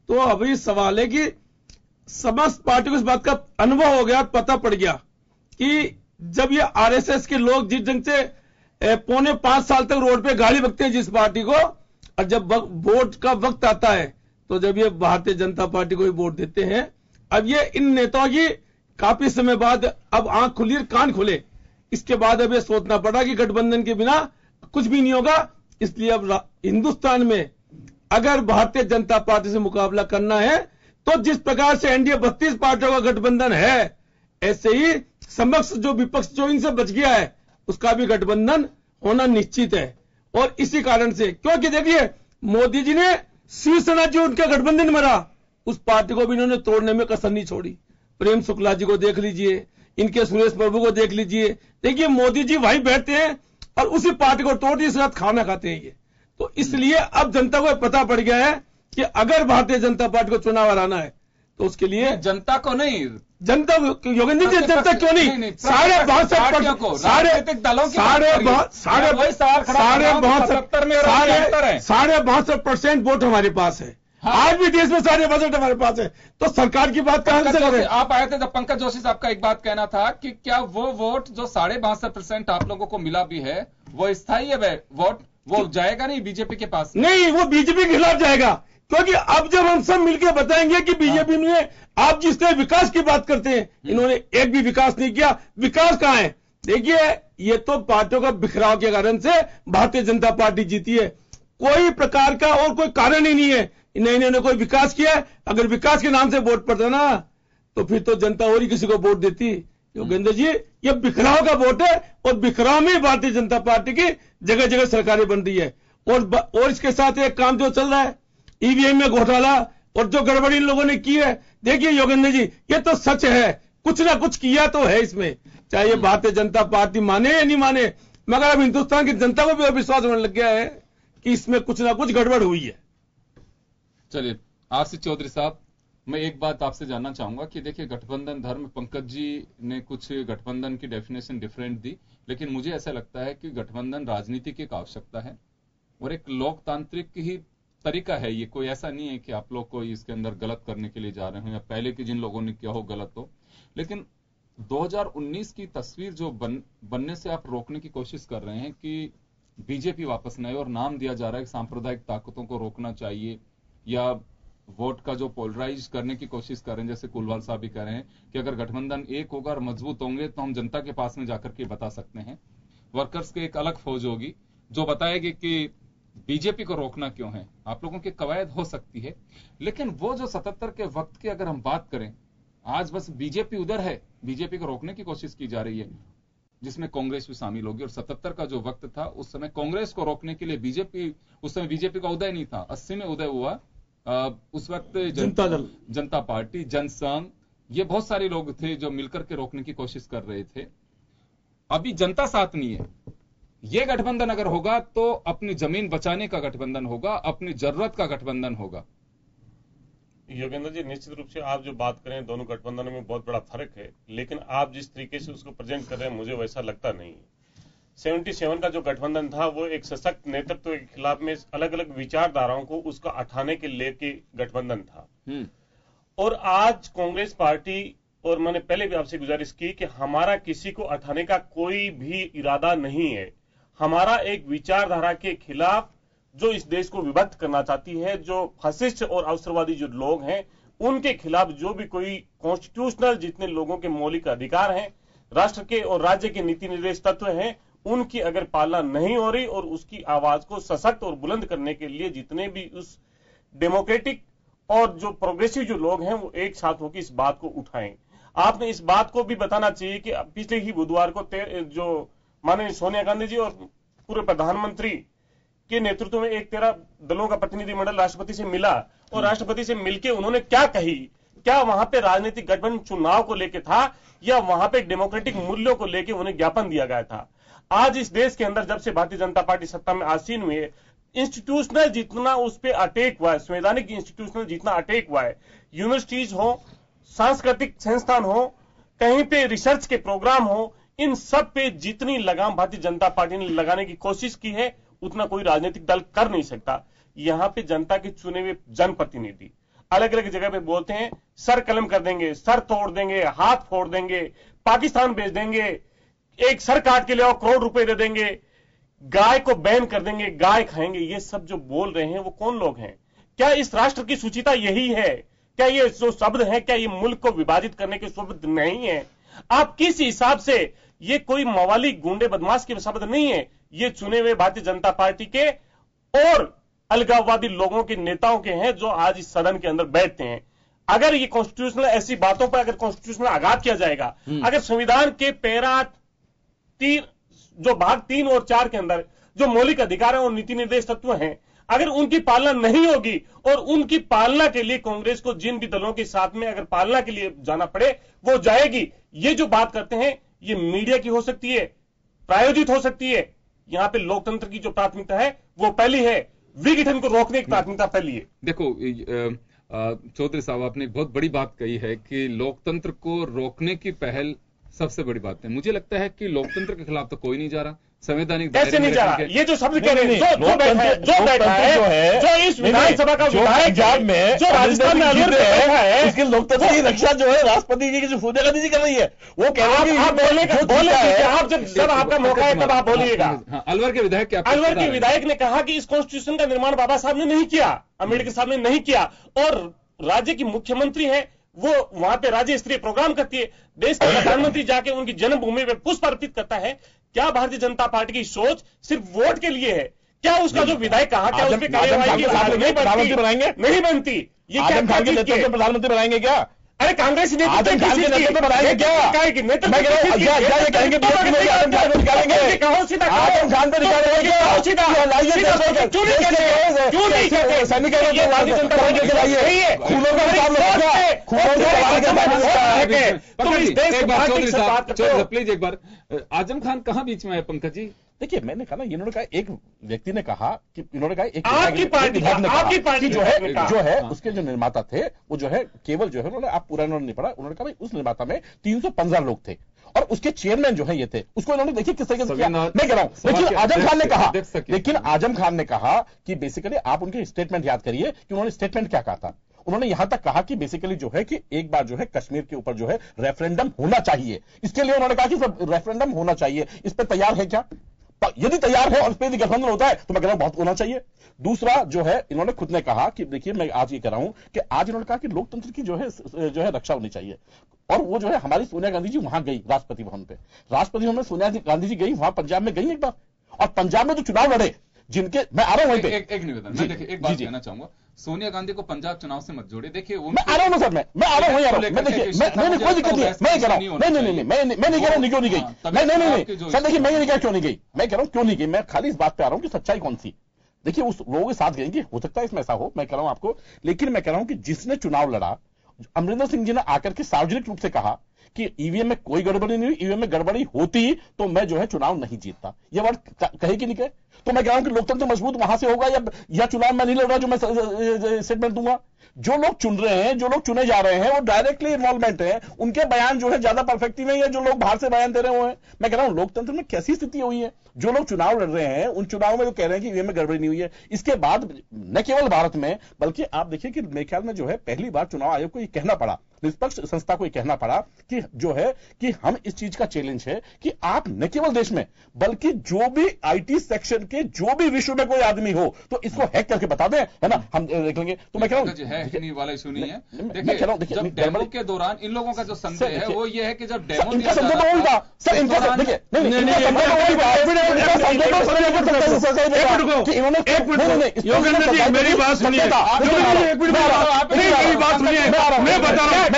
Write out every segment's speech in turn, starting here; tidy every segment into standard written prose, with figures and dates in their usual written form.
तो अभी सवाल है कि समस्त पार्टी को इस बात का अनुभव हो गया, पता पड़ गया कि जब ये आरएसएस के लोग जिस ढंग से पौने 5 साल तक रोड पे गाली बकते हैं जिस पार्टी को, और जब वोट का वक्त आता है तो जब ये भारतीय जनता पार्टी को ही वोट देते हैं। अब ये इन नेताओं की काफी समय बाद अब आंख खुली, कान खुले। इसके बाद अब ये सोचना पड़ा कि गठबंधन के बिना कुछ भी नहीं होगा। इसलिए अब हिंदुस्तान में अगर भारतीय जनता पार्टी से मुकाबला करना है तो जिस प्रकार से एनडीए 32 पार्टियों का गठबंधन है, ऐसे ही समक्ष जो विपक्ष जो इनसे बच गया है उसका भी गठबंधन होना निश्चित है। और इसी कारण से, क्योंकि देखिए मोदी जी ने शिवसेना जो उनका गठबंधन मरा, उस पार्टी को भी इन्होंने तोड़ने में कसर नहीं छोड़ी। प्रेम शुक्ला जी को देख लीजिए, इनके सुरेश प्रभु को देख लीजिए। देखिए मोदी जी वहीं बैठते हैं और उसी पार्टी को तोड़ के साथ खाना खाते हैं ये। तो इसलिए अब जनता को पता पड़ गया है कि अगर भारतीय जनता पार्टी को चुनाव हराना है तो उसके लिए जनता को नहीं, जनता योगेंद्र जी, जनता क्यों नहीं, साढ़े 62% वोट हमारे पास है। आज भी देश में 62% हमारे पास है, तो सरकार की बात कहां से करें। आप आए थे जब पंकज जोशी साहब का एक बात कहना था कि क्या वो वोट जो 62.5% आप लोगों को मिला भी है वो स्थायी है वोट, वो जाएगा नहीं बीजेपी के पास? नहीं, वो बीजेपी के खिलाफ जाएगा, क्योंकि अब जब हम सब मिलकर बताएंगे कि बीजेपी में आप जिस तरह विकास की बात करते हैं, इन्होंने एक भी विकास नहीं किया। विकास कहां है? देखिए ये तो पार्टियों का बिखराव के कारण से भारतीय जनता पार्टी जीती है, कोई प्रकार का और कोई कारण ही नहीं है। इन्होंने कोई विकास किया है? अगर विकास के नाम से वोट पड़ता ना तो फिर तो जनता और ही किसी को वोट देती। योगेंद्र जी, ये बिखराव का वोट है और बिखराव में भारतीय जनता पार्टी की जगह जगह सरकारें बन रही है। और इसके साथ एक काम जो चल रहा है, ईवीएम में घोटाला और जो गड़बड़ी इन लोगों ने की है, देखिए योगेंद्र जी ये तो सच है, कुछ ना कुछ किया तो है इसमें, चाहे ये भारतीय जनता पार्टी माने या नहीं माने, मगर अब हिंदुस्तान की जनता को भी विश्वास होने लग गया है कि इसमें कुछ ना कुछ गड़बड़ हुई है। चलिए आरसी चौधरी साहब, मैं एक बात आपसे जानना चाहूंगा कि देखिए गठबंधन धर्म, पंकज जी ने कुछ गठबंधन की डेफिनेशन डिफरेंट दी, लेकिन मुझे ऐसा लगता है कि गठबंधन राजनीति की एक आवश्यकता है और एक लोकतांत्रिक ही तरीका है ये। कोई ऐसा नहीं है कि आप लोग कोई इसके अंदर गलत करने के लिए जा रहे हो या पहले के जिन लोगों ने किया हो गलत हो, लेकिन 2019 की तस्वीर जो बनने से आप रोकने की कोशिश कर रहे हैं कि बीजेपी वापस न आए और नाम दिया जा रहा है कि सांप्रदायिक ताकतों को रोकना चाहिए या वोट का जो पोलराइज करने की कोशिश कर रहे हैं, जैसे कुलवाल साहब भी कह रहे हैं कि अगर गठबंधन एक होगा और मजबूत होंगे तो हम जनता के पास में जाकर के बता सकते हैं। वर्कर्स की एक अलग फौज होगी जो बताएगी कि बीजेपी को रोकना क्यों है। आप लोगों की कवायद हो सकती है, लेकिन वो जो 77 के वक्त की अगर हम बात करें, आज बस बीजेपी उधर है, बीजेपी को रोकने की कोशिश की जा रही है जिसमें कांग्रेस भी शामिल होगी। और 77 का जो वक्त था उस समय कांग्रेस को रोकने के लिए बीजेपी, उस समय बीजेपी का उदय नहीं था, 80 में उदय हुआ। उस वक्त जनता पार्टी, जनसंघ, ये बहुत सारे लोग थे जो मिलकर के रोकने की कोशिश कर रहे थे। अभी जनता साथ नहीं है। ये गठबंधन अगर होगा तो अपनी जमीन बचाने का गठबंधन होगा, अपनी जरूरत का गठबंधन होगा। योगेंद्र जी, निश्चित रूप से आप जो बात करें दोनों गठबंधनों में बहुत बड़ा फर्क है, लेकिन आप जिस तरीके से उसको प्रेजेंट कर रहे हैं मुझे वैसा लगता नहीं है। 77 का जो गठबंधन था वो एक सशक्त नेतृत्व के खिलाफ में अलग अलग विचारधाराओं को उसका उठाने के लेके गठबंधन था। और आज कांग्रेस पार्टी, और मैंने पहले भी आपसे गुजारिश की कि हमारा किसी को उठाने का कोई भी इरादा नहीं है। हमारा एक विचारधारा के खिलाफ जो इस देश को विभक्त करना चाहती है, जो फैसिस्ट और अवसरवादी जो लोग हैं, उनके खिलाफ जो भी कोई कॉन्स्टिट्यूशनल जितने लोगों के मौलिक अधिकार हैं, राष्ट्र के और राज्य के नीति निर्देश तत्व हैं, उनकी अगर पालना नहीं हो रही और उसकी आवाज को सशक्त और बुलंद करने के लिए जितने भी उस डेमोक्रेटिक और जो प्रोग्रेसिव जो लोग हैं वो एक साथ होकर इस बात को उठाएं। आपने इस बात को भी बताना चाहिए कि पिछले ही बुधवार को जो माननीय सोनिया गांधी जी और पूरे प्रधानमंत्री के नेतृत्व में एक 13 दलों का प्रतिनिधिमंडल राष्ट्रपति से मिला और राष्ट्रपति से मिलकर उन्होंने क्या कही, क्या वहां पे राजनीतिक गठबंधन चुनाव को लेकर था या वहां पे डेमोक्रेटिक मूल्यों को लेकर उन्हें ज्ञापन दिया गया था। आज इस देश के अंदर जब से भारतीय जनता पार्टी सत्ता में आसीन हुई है, इंस्टीट्यूशनल जितना उस पर अटैक हुआ है, संवैधानिक इंस्टीट्यूशनल जितना अटैक हुआ है, यूनिवर्सिटीज हो, सांस्कृतिक संस्थान हो, कहीं पे रिसर्च के प्रोग्राम हो, इन सब पे जितनी लगाम भारतीय जनता पार्टी ने लगाने की कोशिश की है उतना कोई राजनीतिक दल कर नहीं सकता। यहां पे जनता के चुने हुए जनप्रतिनिधि अलग अलग जगह पे बोलते हैं सर कलम कर देंगे, सर तोड़ देंगे, हाथ फोड़ देंगे, पाकिस्तान भेज देंगे, एक सर काट के ले आओ, करोड़ रुपए दे देंगे, गाय को बैन कर देंगे, गाय खाएंगे। ये सब जो बोल रहे हैं वो कौन लोग हैं? क्या इस राष्ट्र की सूचिता यही है? क्या ये जो शब्द है, क्या ये मुल्क को विभाजित करने के शब्द नहीं है? आप किस हिसाब से, ये कोई मवाली गुंडे बदमाश के शब्द नहीं है, ये चुने हुए भारतीय जनता पार्टी के और अलगाववादी लोगों के नेताओं के हैं जो आज इस सदन के अंदर बैठते हैं। अगर ये कॉन्स्टिट्यूशनल ऐसी बातों पर अगर कॉन्स्टिट्यूशनल आघात किया जाएगा, अगर संविधान के पैरा 3 जो भाग 3 और 4 के अंदर जो मौलिक अधिकार और नीति निर्देश तत्व हैं, अगर उनकी पालना नहीं होगी और उनकी पालना के लिए कांग्रेस को जिन भी दलों के साथ में अगर पालना के लिए जाना पड़े वो जाएगी। ये जो बात करते हैं ये मीडिया की हो सकती है, प्रायोजित हो सकती है। यहां पे लोकतंत्र की जो प्राथमिकता है वो पहली है, विघटन को रोकने की प्राथमिकता पहली है। देखो चौधरी साहब, आपने एक बहुत बड़ी बात कही है कि लोकतंत्र को रोकने की पहल सबसे बड़ी बात है। मुझे लगता है कि लोकतंत्र के खिलाफ तो कोई नहीं जा रहा, संवैधानिक ऐसे नहीं जा रहा। ये जो शब्द कह रहे हैं, जो बैठा है, जो इस विधानसभा का विधायक में, जो राजस्थान में अलवर बैठा है, उसके लोकतंत्र की रक्षा जो है राष्ट्रपति जी की जो सोनिया गांधी जी कर रही है, वो कह रहे हैं आप बोले आप जब आपका मौका है तब आप बोलिएगा। अलवर के विधायक क्या, अलवर के विधायक ने कहा कि इस कॉन्स्टिट्यूशन का निर्माण बाबा साहब ने नहीं किया, अम्बेडकर साहब ने नहीं किया, और राज्य की मुख्यमंत्री है वो वहां पे राज्य स्तरीय प्रोग्राम करती है, देश का प्रधानमंत्री जाके उनकी जन्मभूमि पे पुष्प अर्पित करता है। क्या भारतीय जनता पार्टी की सोच सिर्फ वोट के लिए है? क्या उसका जो विधायक कहा, क्या उसके कार्यवाही की प्रधानमंत्री बनाएंगे? नहीं बनती। ये क्या प्रधानमंत्री बनाएंगे क्या? अरे कांग्रेस ने आजम खान के नेतृत्व में बनाएंगे क्या? नेतृत्व कहेंगे आजम खान पे निकालेंगे, कहो सीधा, आजम खान पे निकालेंगे क्या? सीधा सैनिक भारतीय जनता पार्टी के लाइए खूनों का मुकाबला, प्लीज एक बार, आजम खान कहाँ बीच में है पंकज जी? देखिए, मैंने कहा ना, इन्होंने कहा, एक व्यक्ति ने कहा कि इन्होंने कहा एक आपकी पार्टी जो है उसके जो निर्माता थे वो जो है केवल जो है उन्होंने, आप पूरा इन्होंने नहीं पढ़ा, उन्होंने कहा भाई उस निर्माता में 315 लोग थे और उसके चेयरमैन जो है ये थे। उसको इन्होंने देखिए किस तरीके से किया, मैं कह रहा हूं। लेकिन आजम खान ने कहा कि बेसिकली आप उनके स्टेटमेंट याद करिए कि उन्होंने स्टेटमेंट क्या कहा था। उन्होंने यहां तक कहा कि बेसिकली जो है कि एक बार जो है कश्मीर के ऊपर जो है रेफरेंडम होना चाहिए। इसके लिए उन्होंने कहा कि सब रेफरेंडम होना चाहिए। इस पर तैयार है क्या? यदि तैयार है और इस पर यदि गठबंधन होता है तो मैं कह रहा हूं बहुत होना चाहिए। दूसरा जो है इन्होंने खुद ने कहा कि देखिए, मैं आज ये कह रहा हूं कि आज इन्होंने कहा कि लोकतंत्र की जो है रक्षा होनी चाहिए। और वो जो है हमारी सोनिया गांधी जी वहां गई राष्ट्रपति भवन पे, राष्ट्रपति भवन में सोनिया गांधी जी गई, वहां पंजाब में गई एक बार, और पंजाब में जो चुनाव लड़े जिनके, मैं आ रहा हूं वहीं पे, एक निवेदन, मैं देखिए एक बात कहना चाहूंगा, सोनिया गांधी को पंजाब चुनाव से मत जोड़े। देखिए मैं आ रहा हूं सर, मैं आ रहा हूं, मैं देखिए, मैं कोई दिक्कत नहीं है, मैं कह रहा हूं नहीं, मैं नहीं कह रहा हूं क्यों नहीं गई, नहीं सर, देखिए मैं ये नहीं कह क्यों नहीं गई, मैं कह रहा हूं क्यों नहीं गई, मैं खाली इस बात पे आ रहा हूं कि सच्चाई कौन सी। देखिए, उस लोगों के साथ गएंगे, हो सकता है इसमें ऐसा हो, मैं कह रहा हूं आपको, लेकिन मैं कह रहा हूं कि जिसने चुनाव लड़ा, अमरिंदर सिंह जी ने आकर के सार्वजनिक रूप से कहा कि ईवीएम में कोई गड़बड़ी नहीं हुई, ईवीएम में गड़बड़ी होती तो मैं जो है चुनाव नहीं जीतता, ये वर्ड कहे कि नहीं कहे? तो मैं कह रहा हूं कि लोकतंत्र मजबूत वहां से होगा या चुनाव में नहीं लड़ रहा जो मैं स्टेटमेंट दूंगा। जो लोग चुन रहे हैं, जो लोग चुने जा रहे हैं, वो डायरेक्टली इन्वॉल्वमेंट है, उनके बयान जो है ज्यादा परफेक्टिव नहीं है जो लोग बाहर से बयान दे रहे हैं। मैं कह रहा हूं लोकतंत्र में कैसी स्थिति हुई है, जो लोग चुनाव लड़ रहे हैं उन चुनाव में जो कह रहे हैं कि ईवीएम में गड़बड़ी नहीं हुई है। इसके बाद न केवल भारत में बल्कि आप देखिए कि मेरे ख्याल में जो है पहली बार चुनाव आयोग को यह कहना पड़ा, निष्पक्ष संस्था को यह कहना पड़ा कि जो है कि हम इस चीज का चैलेंज है कि आप न केवल देश में बल्कि जो भी आईटी सेक्शन के जो भी विश्व में कोई आदमी हो तो इसको हैक करके बता दें, है ना, हम देख लेंगे। तो मैं कह रहा हूं वाला इशू नहीं है। देखिए, जब डेमो के दौरान इन लोगों का जो संदेह है वो ये है कि जब डेमो इनका संदेह तो होगा सर, इनका देखिए मेरी बात सुनिए, मैं बता रहा हूं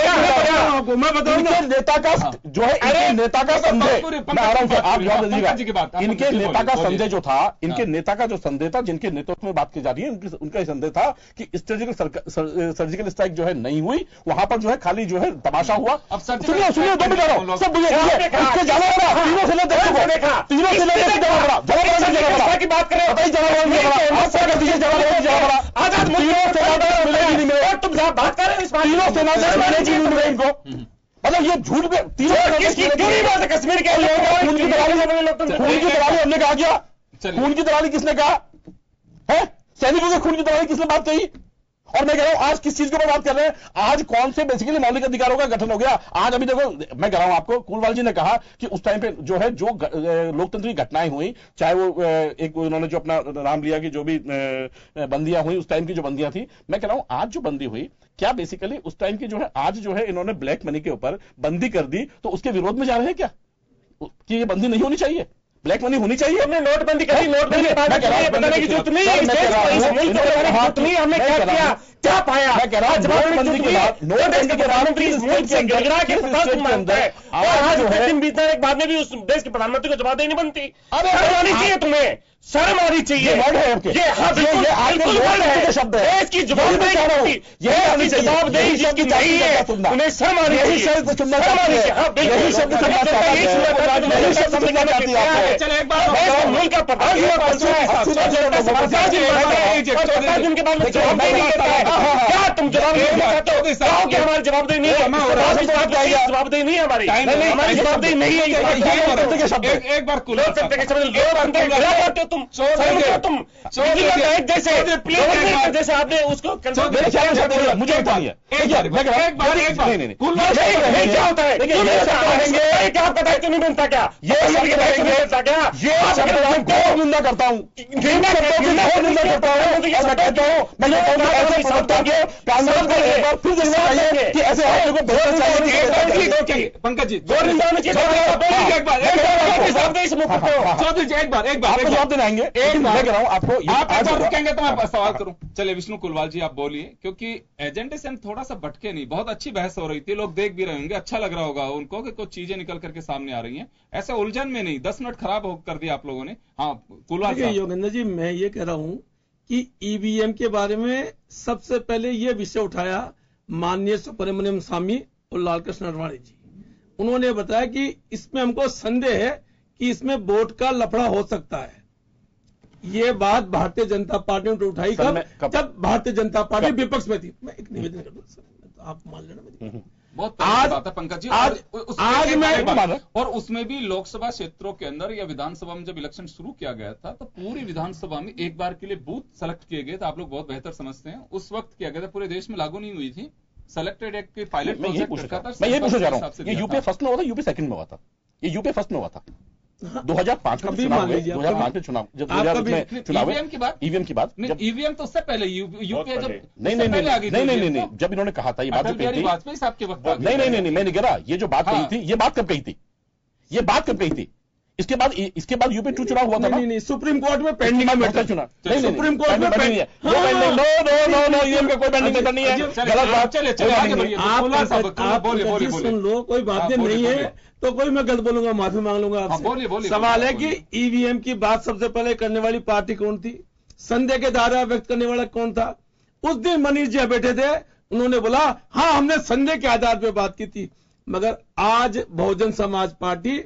आपको, मैं बता रहा हूं नेता का जो है, नेता का संदेह, मैं आ रहा हूं, आप याद दीजिएगा, इनके नेता का संदेह जो था, इनके नेता का जो संदेह था, जिनके नेतृत्व में बात की जा रही है, उनका संदेह था कि सर्जिकल स्ट्राइक जो है नहीं हुई, वहां पर जो है खाली जो है तमाशा हुआ। अब सुनिए 2 मिनट सब इसके जाना पड़ा, तीनों से की बात करें, आजाद तुम बात कर रहे हो, तीनों सेना से इनको, मतलब ये झूठ में तीनों कश्मीर के खून की दलाली हमने कहा क्या? खून की दलाली किसने कहा है? सैनिकों के खून की दलाली किसने बात कही? और मैं कह रहा हूं आज किस चीज के ऊपर बात कर रहे हैं, आज कौन से बेसिकली मौलिक अधिकारों का गठन हो गया। आज अभी देखो मैं कह रहा हूं आपको, कुलवाल जी ने कहा कि उस टाइम पे जो है जो लोकतंत्र की घटनाएं हुई, चाहे वो एक उन्होंने जो अपना नाम लिया कि जो भी बंदियां हुई उस टाइम की जो बंदियां थी, मैं कह रहा हूं आज जो बंदी हुई क्या बेसिकली उस टाइम की जो है आज जो है इन्होंने ब्लैक मनी के ऊपर बंदी कर दी, तो उसके विरोध में जा रहे हैं क्या कि ये बंदी नहीं होनी चाहिए, ब्लैक मनी होनी चाहिए। हमने नोटबंदी करी, नोटबंदी बताने की जरूरत नहीं, हमने क्या किया, क्या पाया। मैं कह रहा हूं नोटबंदी के बाद प्रधानमंत्री गिड़गिड़ा के आज दिन बीतने के बाद में भी उस देश के प्रधानमंत्री को जवाबदेही नहीं बनती। अरे आनी चाहिए तुम्हें, शर्म आनी चाहिए। ये शब्द है, इसकी जवाबदेही जिसकी चाहिए उन्हें शर्म आनी चाहिए। चले एक बार मुल्क का प्रधान उनके बाद में जवाबदेही नहीं करता है, क्या तुम जवाबदेही चाहते हो कि हमारी जवाबदेही नहीं है, जवाबदेही नहीं है हमारी जवाबदेही नहीं है। एक बार तुम जैसे आपने उसको मुझे बताइए क्या होता है, क्या पता है क्यों नहीं बनता, क्या ये निंदा करता हूँ, निंदा करता हूँ, कि ऐसे पंकज जी एक बार जवाब देना आएंगे, मैं कह रहा हूं आपको आप रुकेंगे तो मैं सवाल करूं। चलिए विष्णु कुलवाल जी आप बोलिए, क्योंकि एजेंडे से हम थोड़ा सा भटके नहीं, बहुत अच्छी बहस हो रही थी, लोग देख भी रहे होंगे, अच्छा लग रहा होगा उनको कि कुछ चीजें निकल करके सामने आ रही हैं, ऐसे उलझन में नहीं 10 मिनट खराब कर दिया आप लोगों ने। हाँ कुलवाल योगेंद्र जी, मैं ये कह रहा हूं कि ईवीएम के बारे में सबसे पहले ये विषय उठाया माननीय सुब्रमण्यम स्वामी और लालकृष्ण अडवाणी जी। उन्होंने बताया कि इसमें हमको संदेह है कि इसमें वोट का लफड़ा हो सकता है। ये बात भारतीय जनता पार्टी ने उठाई कब? जब भारतीय जनता पार्टी विपक्ष में थी। मैं एक निवेदन कर दूं सर, तो आप मान लेना मेरी बहुत आज बात है पंकज जी। आज मैं और उसमें भी लोकसभा क्षेत्रों के अंदर या विधानसभा में जब इलेक्शन शुरू किया गया था तो पूरी विधानसभा में एक बार के लिए बूथ सेलेक्ट किए गए थे, आप लोग बहुत बेहतर समझते हैं, उस वक्त किया गया था, पूरे देश में लागू नहीं हुई थी। सेलेक्टेड एक पायलट प्रोजेक्ट था। मैं ये पूछना चाह रहा हूँ, ये यूपीए फर्स्ट में हुआ था, यूपी सेकंड में हुआ था, ये यूपीए फर्स्ट में हुआ था 2005 में चुनाव, 2005 में चुनाव, जब ईवीएम की बात, ईवीएम तो उससे पहले यूपीए जब नहीं, जब इन्होंने कहा था ये बात वाजपेयी साहब के वक्त, नहीं मैं नहीं कह रहा, ये जो बात कही थी, ये बात कब कही थी, ये बात कब कही थी? इसके बाद यूपी 2 चुनाव हुआ था ना? नहीं, सुप्रीम कोर्ट में पेंडिंग में बैठा चुनाव, सुप्रीम कोर्ट में पेंडिंग है, नो ईवीएम का कोई पेंडिंग मेथड नहीं है, गलत बात। चले आप सुन लो, कोई बात नहीं है तो कोई मैं गलत बोलूंगा माफी मांग लूंगा आपसे। सवाल है कि ईवीएम की बात सबसे पहले करने वाली पार्टी कौन थी, संदेह के दायरा व्यक्त करने वाला कौन था? उस दिन मनीष जी बैठे थे, उन्होंने बोला हाँ हमने संदेह के आधार पर बात की थी, मगर आज बहुजन समाज पार्टी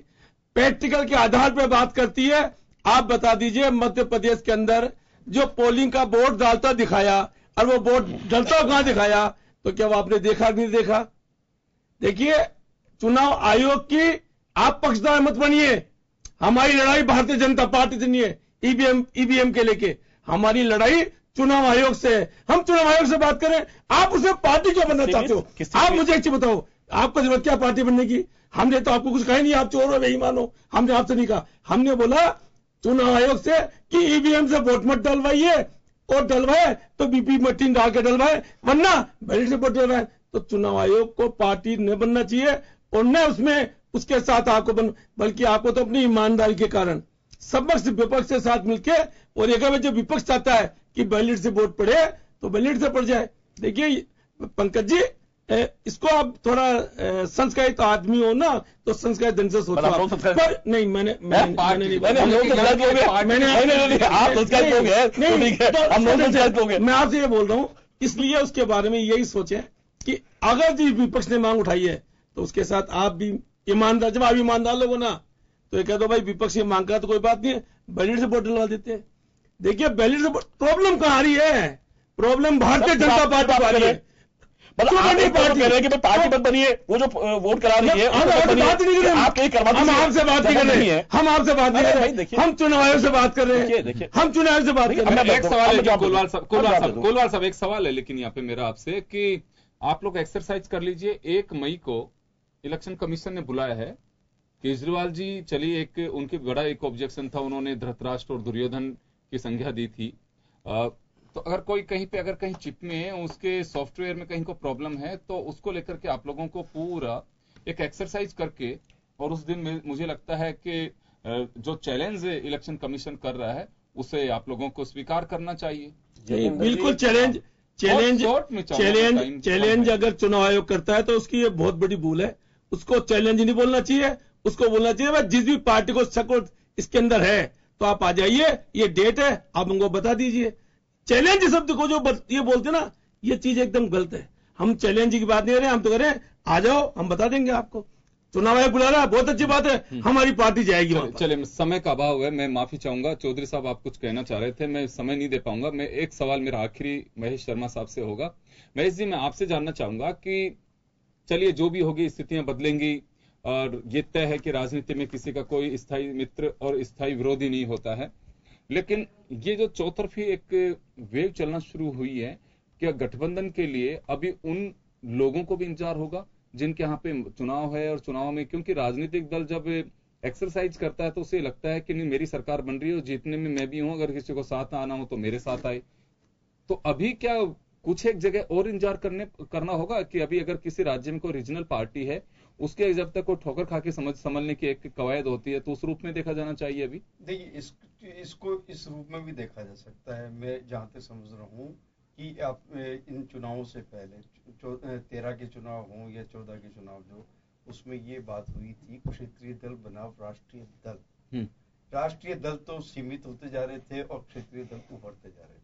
प्रैक्टिकल के आधार पर बात करती है। आप बता दीजिए मध्य प्रदेश के अंदर जो पोलिंग का बोर्ड डालता दिखाया और वो बोर्ड डलता कहां दिखाया, तो क्या वो आपने देखा नहीं देखा? देखिए चुनाव आयोग की आप पक्षधर मत बनिए, हमारी लड़ाई भारतीय जनता पार्टी से नहीं है ईवीएम के लेके, हमारी लड़ाई चुनाव आयोग से है। हम चुनाव आयोग से बात करें, आप उसे पार्टी क्यों बनना चाहते हो? आप मुझे एक चीज बताओ, आपको जरूरत क्या पार्टी बनने की? हमने तो आपको कुछ कहा नहीं, आप चोर हो बेईमान हो, हमने आपसे नहीं कहा। हमने बोला चुनाव आयोग से कि ईवीएम से वोट मत डलवाइए, और डलवाए तो बीपी मशीन डाल के डलवाए, वरना बैलेट से वोट डलवाए। तो चुनाव आयोग को पार्टी न बनना चाहिए और न उसमें उसके साथ आपको बल्कि आपको तो अपनी ईमानदारी के कारण समक्ष विपक्ष के साथ मिलकर, और एक जब विपक्ष चाहता है कि बैलेट से वोट पड़े तो बैलेट से पड़ जाए। देखिए पंकज जी, इसको आप थोड़ा संस्कारित आदमी हो ना, तो संस्कारित ढंग से सोचो। नहीं मैंने मैं आपसे ये बोल रहा हूं, इसलिए उसके बारे में यही सोचें कि अगर जिस विपक्ष ने मांग उठाई है तो उसके साथ आप भी ईमानदार, जब आप ईमानदार लोग हो ना तो ये कह दो भाई विपक्ष ये मांग करा तो कोई बात नहीं है, बैलेट से वोट डलवा देते हैं। देखिए बैलेट से प्रॉब्लम कहां आ रही है? प्रॉब्लम भारतीय जनता पार्टी को आ रही है। मतलब आप एक बात कह रहे हैं कि पार्टी मत बनिए, वो जो वोट करा रही है हम आपसे बात नहीं कर रहे, आप नहीं करवा, हम आपसे बात नहीं कर रहे हैं, हम आपसे बात नहीं कर रहे, हम चुनाव आयोग से बात कर रहे हैं, देखिए हम चुनाव आयोग से बात कर रहे हैं। एक सवाल है कोलवाल साहब, एक सवाल है लेकिन यहाँ पे मेरा आपसे कि आप लोग एक्सरसाइज कर लीजिए। 1 मई को इलेक्शन कमीशन ने बुलाया है, केजरीवाल जी चलिए, एक उनके बड़ा एक ऑब्जेक्शन था, उन्होंने धृतराष्ट्र और दुर्योधन की संज्ञा दी थी। तो अगर कोई कहीं पे अगर कहीं चिप में उसके सॉफ्टवेयर में कहीं को प्रॉब्लम है तो उसको लेकर के आप लोगों को पूरा एक एक्सरसाइज करके, और उस दिन मुझे लगता है कि जो चैलेंज इलेक्शन कमीशन कर रहा है उसे आप लोगों को स्वीकार करना चाहिए। बिल्कुल चैलेंज अगर चुनाव आयोग करता है तो उसकी ये बहुत बड़ी भूल है। उसको चैलेंज नहीं बोलना चाहिए, उसको बोलना चाहिए भाई जिस भी पार्टी को शक इसके अंदर है तो आप आ जाइए, ये डेट है, आप उनको बता दीजिए। चैलेंज शब्द को जो ये बोलते ना, ये चीज एकदम गलत है। हम चैलेंज की बात नहीं कर रहे, हम तो कह रहे हैं आ जाओ, हम बता देंगे आपको। चुनाव आयोग बुला रहा है, बहुत अच्छी बात है, हमारी पार्टी जाएगी। चलिए समय का अभाव है, मैं माफी चाहूंगा। चौधरी साहब आप कुछ कहना चाह रहे थे, मैं समय नहीं दे पाऊंगा। मैं एक सवाल मेरा आखिरी महेश शर्मा साहब से होगा। महेश जी, मैं आपसे जानना चाहूंगा कि चलिए जो भी होगी स्थितियां बदलेंगी और ये तय है कि राजनीति में किसी का कोई स्थायी मित्र और स्थायी विरोधी नहीं होता है, लेकिन ये जो चौतरफी एक वेव चलना शुरू हुई है, क्या गठबंधन के लिए अभी उन लोगों को भी इंतजार होगा जिनके यहाँ पे चुनाव है, और चुनाव में क्योंकि राजनीतिक दल जब एक्सरसाइज करता है तो उसे लगता है कि नहीं मेरी सरकार बन रही है और जीतने में मैं भी हूं, अगर किसी को साथ आना हो तो मेरे साथ आए। तो अभी क्या कुछ एक जगह और इंतजार करना होगा कि अभी अगर किसी राज्य में कोई रीजनल पार्टी है, उसके जब तक कोई ठोकर खा के संभलने की एक कवायद होती है तो उस रूप में देखा जाना चाहिए। अभी देखिए इसको इस रूप में भी देखा जा सकता है। मैं जहां तक समझ रहा हूँ कि आप इन चुनावों से पहले 13 के चुनाव हों या 14 के चुनाव, जो उसमें ये बात हुई थी क्षेत्रीय दल बनाम राष्ट्रीय दल। राष्ट्रीय दल तो सीमित होते जा रहे थे और क्षेत्रीय दल उभरते जा रहे थे।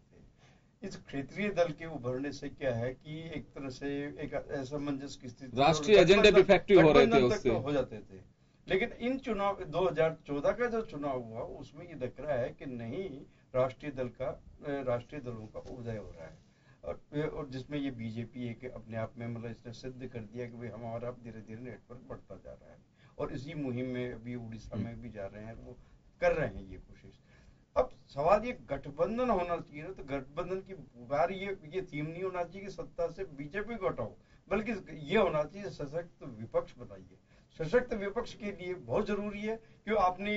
इस क्षेत्रीय दल के उभरने से क्या है कि एक तरह से एक असमंजस की स्थिति, राष्ट्रीय एजेंडे डिफेक्टिव हो रहे थे, उससे हो जाते थे। लेकिन इन चुनाव 2014 का जो चुनाव हुआ उसमें ये दिख रहा है कि नहीं, राष्ट्रीय दलों का उदय हो रहा है, और जिसमें ये बीजेपी एक अपने आप में मतलब इसने सिद्ध कर दिया कि भाई हमारा धीरे धीरे नेटवर्क बढ़ता जा रहा है, और इसी मुहिम में अभी उड़ीसा में भी जा रहे हैं, वो कर रहे हैं ये कोशिश। अब सवाल ये गठबंधन होना चाहिए ना, तो गठबंधन की बार ये थीम नहीं होना चाहिए कि सत्ता से बीजेपी को हटाओ, बल्कि ये होना चाहिए सशक्त विपक्ष बनाइए। सशक्त विपक्ष के लिए बहुत जरूरी है कि आपने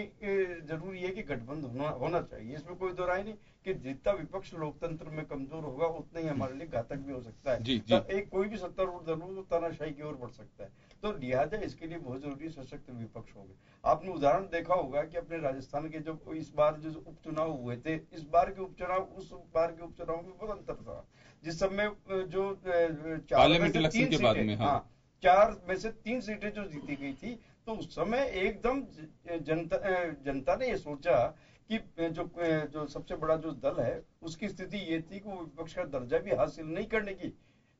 जरूरी है कि गठबंधन होना चाहिए, इसमें कोई दो राय नहीं कि जितना विपक्ष लोकतंत्र में कमजोर होगा उतना ही हमारे लिए घातक भी हो सकता है। जी। एक कोई भी सत्तारूढ़ दल हो तो तानाशाही की ओर बढ़ सकता है, तो लिहाजा इसके लिए बहुत जरूरी सशक्त विपक्ष होंगे। आपने उदाहरण देखा होगा कि अपने राजस्थान के जो इस बार जो उपचुनाव हुए थे, इस बार के उपचुनाव उस बार के उपचुनाव में बहुत अंतर था। जिस समय जो 4 में से 3 के बाद में 4 में से 3 सीटें जो जीती गई थी, तो उस समय एकदम जनता ने ये सोचा कि जो सबसे बड़ा जो दल है उसकी स्थिति ये थी कि वो विपक्ष का दर्जा भी हासिल नहीं करने की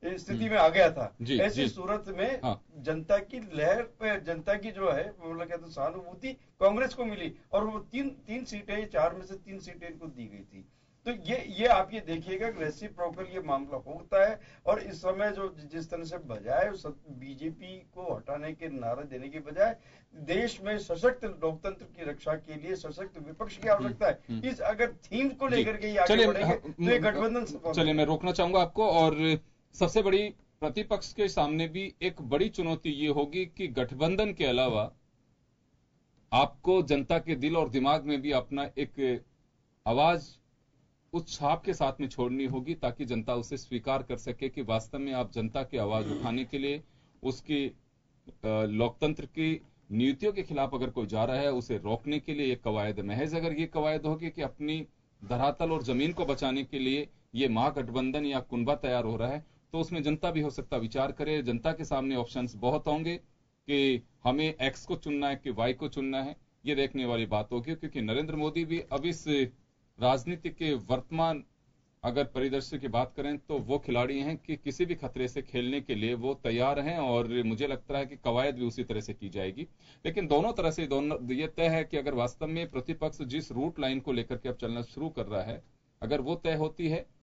स्थिति में आ गया था। ऐसी सूरत में जनता की लहर, जनता की जो है मतलब कहते हैं सहानुभूति कांग्रेस को मिली, और वो 3 सीटें 4 में से 3 सीटें इनको दी गई थी। तो ये आप ये देखिएगा रेसिप्रोकल ये मामला होता है, और इस समय जो जिस तरह से बजाय बीजेपी को हटाने के नारे देने की बजाय देश में सशक्त लोकतंत्र की रक्षा के लिए सशक्त विपक्ष की आवश्यकता है। इस अगर थीम को लेकर के आगे बढ़ेंगे तो ये गठबंधन। चलिए मैं रोकना चाहूंगा आपको, और सबसे बड़ी प्रतिपक्ष के सामने भी एक बड़ी चुनौती ये होगी कि गठबंधन के अलावा आपको जनता के दिल और दिमाग में भी अपना एक आवाज उस छाप के साथ में छोड़नी होगी, ताकि जनता उसे स्वीकार कर सके कि वास्तव में आप जनता की आवाज उठाने के लिए, उसकी लोकतंत्र की नीतियों के खिलाफ अगर कोई जा रहा है उसे रोकने के लिए एक कवायद महज अगर ये कवायद होगी कि अपनी धरातल और जमीन को बचाने के लिए ये महागठबंधन या कुनबा तैयार हो रहा है, तो उसमें जनता भी हो सकता विचार करे। जनता के सामने ऑप्शंस बहुत होंगे कि हमें एक्स को चुनना है कि वाई को चुनना है, ये देखने वाली बात होगी। क्योंकि नरेंद्र मोदी भी अब इस राजनीति के वर्तमान अगर परिदृश्य की बात करें तो वो खिलाड़ी हैं कि किसी भी खतरे से खेलने के लिए वो तैयार हैं, और मुझे लगता है कि कवायद भी उसी तरह से की जाएगी। लेकिन दोनों तरह से ये तय है कि अगर वास्तव में प्रतिपक्ष जिस रूट लाइन को लेकर के अब चलना शुरू कर रहा है, अगर वो तय होती है